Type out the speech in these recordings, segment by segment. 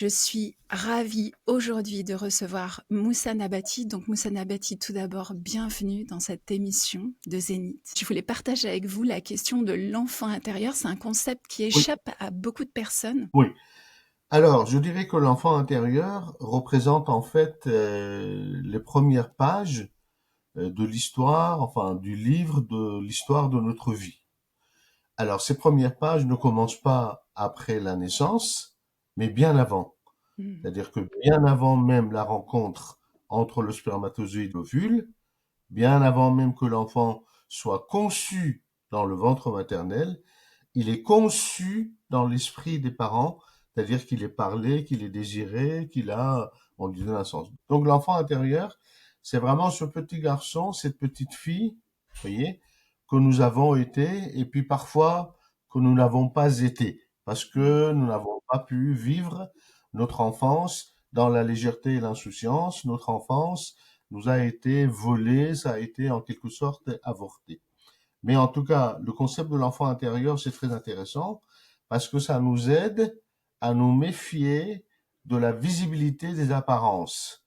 Je suis ravie aujourd'hui de recevoir Moussa Nabati. Donc Moussa Nabati, tout d'abord, bienvenue dans cette émission de Zénith. Je voulais partager avec vous la question de l'enfant intérieur. C'est un concept qui Oui, échappe à beaucoup de personnes. oui. Alors, je dirais que l'enfant intérieur représente en fait les premières pages de l'histoire, enfin du livre de l'histoire de notre vie. Alors, ces premières pages ne commencent pas après la naissance, mais bien avant. Hmm. C'est-à-dire que bien avant même la rencontre entre le spermatozoïde et l'ovule, bien avant même que l'enfant soit conçu dans le ventre maternel, il est conçu dans l'esprit des parents, c'est-à-dire qu'il est parlé, qu'il est désiré, on lui donne un sens. Donc l'enfant intérieur, c'est vraiment ce petit garçon, cette petite fille, vous voyez, que nous avons été, et puis parfois que nous n'avons pas été, parce que nous n'avons pas pu vivre notre enfance dans la légèreté et l'insouciance. Notre enfance nous a été volée, ça a été en quelque sorte avorté. Mais en tout cas, le concept de l'enfant intérieur, c'est très intéressant parce que ça nous aide à nous méfier de la visibilité des apparences.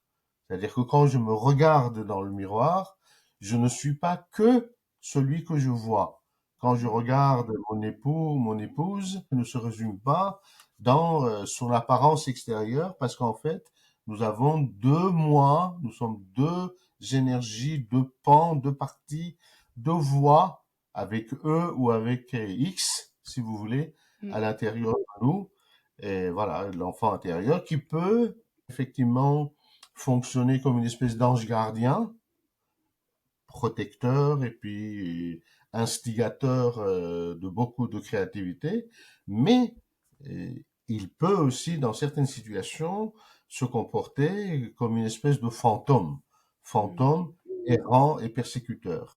C'est-à-dire que quand je me regarde dans le miroir, je ne suis pas que celui que je vois. Quand je regarde mon époux, mon épouse, ne se résume pas dans son apparence extérieure parce qu'en fait, nous avons deux moi, nous sommes deux énergies, deux pans, deux parties, deux voix avec E ou avec X, si vous voulez, Hmm. à l'intérieur de nous. Et voilà, l'enfant intérieur qui peut effectivement fonctionner comme une espèce d'ange gardien, protecteur et puis instigateur de beaucoup de créativité, mais il peut aussi, dans certaines situations, se comporter comme une espèce de fantôme, Hmm. fantôme errant et persécuteur.